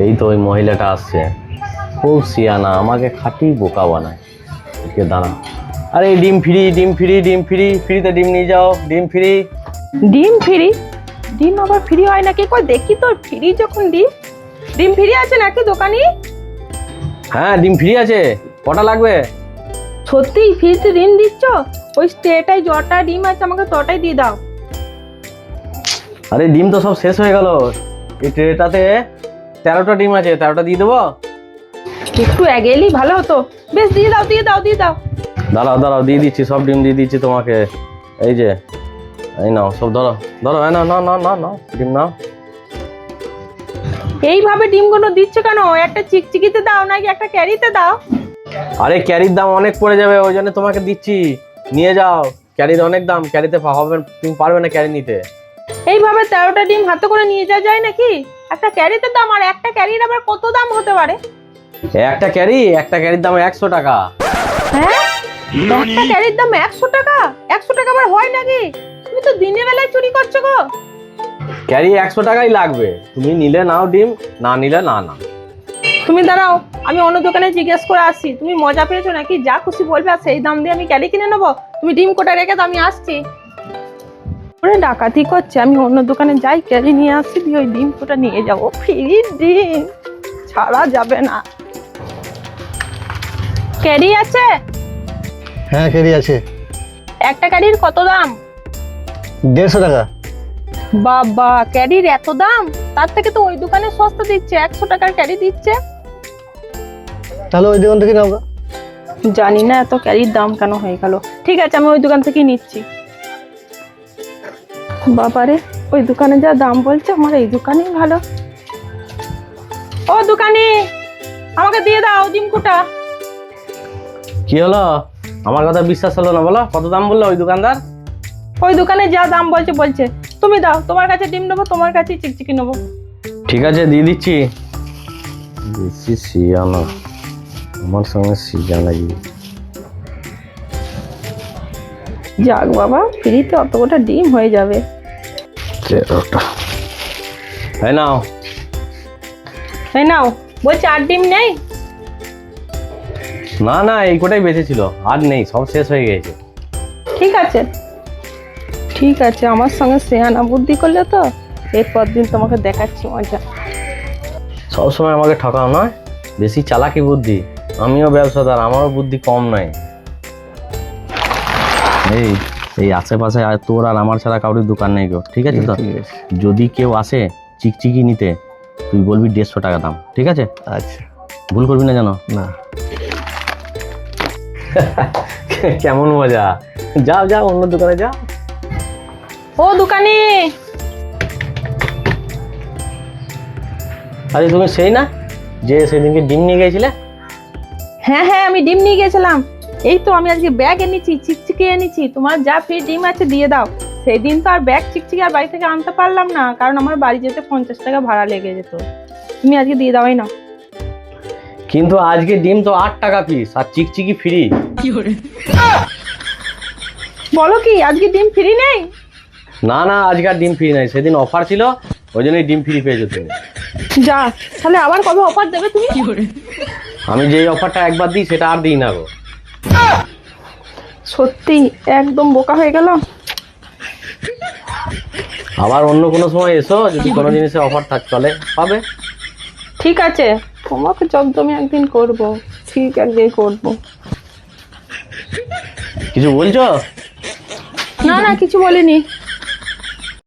এই তো ওই মহিলাটা আসছে, খুব সিয়ানা, আমাকে খাঁটি বোকা বানায়। কে দাঁড়া, আরে ডিম ফ্রি, ডিম ফ্রি, ডিম ফ্রি, ফ্রিতে ডিম নিয়ে যাও, ডিম ফ্রি। ডিম ফ্রি? ডিম আবার ফ্রি হয় নাকি? কই দেখি তো, ফ্রি যখন ডিম, ডিম ফ্রি আছে নাকি দোকানি? হ্যাঁ ডিম ফ্রি আছে, কটা লাগবে? সত্যি ফ্রিতে ডিম দিচ্ছ? ওই ট্রেটাই যটা ডিম আছে আমাকে তটাই দিয়ে দাও। আরে ডিম তো সব শেষ হয়ে গেল, এই ট্রেটাতে 13টা ডিম আছে, 13টা দিয়ে দেবো। একটু এগেলেই ভালো হতো। বেশ দিয়ে দাও, দিয়ে দাও, দিয়ে দাও। দাঁড়াও দাঁড়াও, দিয়ে দিচ্ছি, সব ডিম দিয়ে দিচ্ছি তোমাকে। এই যে, এই নাও সব, ধরো ধরো, হ্যাঁ নাও নাও নাও নাও নাও ডিম নাও। এইভাবে ডিমগুলো দিচ্ছ কেন? একটা চিকচিকিতে দাও নাকি একটা ক্যারিতে দাও? আরে ক্যারির দাম অনেক পড়ে যাবে, ওই জন্য তোমাকে দিচ্ছি, নিয়ে যাও। ক্যারির অনেক দাম, ক্যারিতে হবে, তুমি পারবে না ক্যারি নিতে। এইভাবে 13টা ডিম হাতে করে নিয়ে যাওয়া যায় নাকি? একটা ক্যারিতে দাম, আর একটা ক্যারির আবার কত দাম হতে পারে? একটা ক্যারির দাম 100 টাকা। হ্যাঁ, একটা ক্যারির দাম 100 টাকা? 100 টাকা আবার হয় নাকি? তুমি তো দিনের বেলায় চুরি করছো গো। ক্যারি 100 টাকাই লাগবে, তুমি নিলে নাও ডিম, না নিলে না না। তুমি দাঁড়াও, আমি অন্য দোকানে জিজ্ঞেস করে আসি। তুমি মজা পেয়েছো নাকি? যা খুশি বলবে আর সেই দাম দিয়ে আমি ক্যারি কিনে নেবো। তুমি ডিম কোটা রেখে দাও, আমি আসছি। ওরে ডাকাতি করছে, আমি অন্য দোকানে যাই, ক্যারি নিয়ে আসছি, দিয়ে ওই ডিম কোটা নিয়ে যাবো। ফ্রি ডিম ছাড়া যাবে না। ক্যারি আছে? হ্যাঁ ক্যারি আছে। একটা ক্যারির কত দাম? 150 টাকা। বাবা, ক্যারির এত দাম? তার থেকে তো ওই দোকানে সস্তা দিচ্ছে, 100 টাকার ক্যারি দিচ্ছে। তাহলে ওই দোকান থেকে নাও। জানি না এত ক্যারির দাম কেন হয়ে গেল। ঠিক আছে, আমি ওই দোকান থেকে নিচ্ছি। বাবারে, ওই দোকানে যা দাম বলছে, আমার এই দোকানেই ভালো। ও দোকানি, আমাকে দিয়ে দাও ডিম কোটা। কি হলো, আমার কথা বিশ্বাস হলো না? বলো কত দাম বললো ওই দোকানদার? ওই দোকানে যা দাম বলছে বলছে। তুমি দাও, তোমার কাছে ডিম নেবো, তোমার কাছে চিকচিকি নেবো। ঠিক আছে দিয়ে দিচ্ছি। বেশি সিয়ানা, আমার সঙ্গে সিয়ানা গিয়ে। যাক বাবা, ফ্রিতে অত গোটা ডিম হয়ে যাবে। 13টা, এই নাও। এই নাও, বলছি আর ডিম নেই? না না, এই কোটাই বেঁচে ছিল, আর নেই, সব শেষ হয়ে গেছে। ঠিক আছে, ঠিক আছে, আমার সঙ্গে সেয়ানা বুদ্ধি করলে তো, এরপর দিন তোমাকে দেখাচ্ছি মজা। সবসময় আমাকে ঠকাও নয়, বেশি চালাকি বুদ্ধি। আমিও ব্যবসাদার, আমারও বুদ্ধি কম নয়। এই এই আশেপাশে আর তোর আর আমার ছাড়া কারোর দোকান নেই গো, ঠিক আছে তো? ঠিক আছে। যদি কেউ আসে চিকচিকি নিতে, তুই বলবি 150 টাকা দাম, ঠিক আছে? আচ্ছা। ভুল করবি না জানো? না। কেমন মজা, যাও যাও অন্য দোকানে যাও। ও দোকানি, আরে তুমি সেই না যে সেদিনকে ডিম নিয়ে গেছিলে? হ্যাঁ হ্যাঁ, আমি ডিম নিয়ে গেছিলাম। এই তো আমি আজকে ব্যাগ এনেছি, চিকচিকি এনেছি। তোমার যা ফ্রি ডিম আছে দিয়ে দাও। সেদিন তো আর ব্যাগ চিকচিকি আর বাড়ি থেকে আনতে পারলাম না, কারণ আমার বাড়ি যেতে 50 টাকা ভাড়া লেগে যেত। তুমি আজকে দিয়ে দাওই না। কিন্তু আজকে ডিম তো 8 টাকা পিস, আর চিকচিকি ফ্রি। বলো কি, আজকে ডিম ফ্রি নেই? না না, আজকে আর ডিম ফ্রি নাই, সেদিন অফার ছিল, ওই জন্যই ডিম ফ্রি পেয়েছো তুমি। যা, তাহলে আবার কবে অফার দেবে তুমি? আমি যে অফারটা একবার দিই সেটা আর দিই না গো। সত্যি একদম বোকা হয়ে গেল। আবার অন্য কোনো সময় এসো, যদি কোনো জিনিসে অফার চলে পাবে। ঠিক আছে, তোমাকে জমজমি একদিন করবো, ঠিক একদিন করবো। কিছু বলছো? না না, কিছু বলিনি।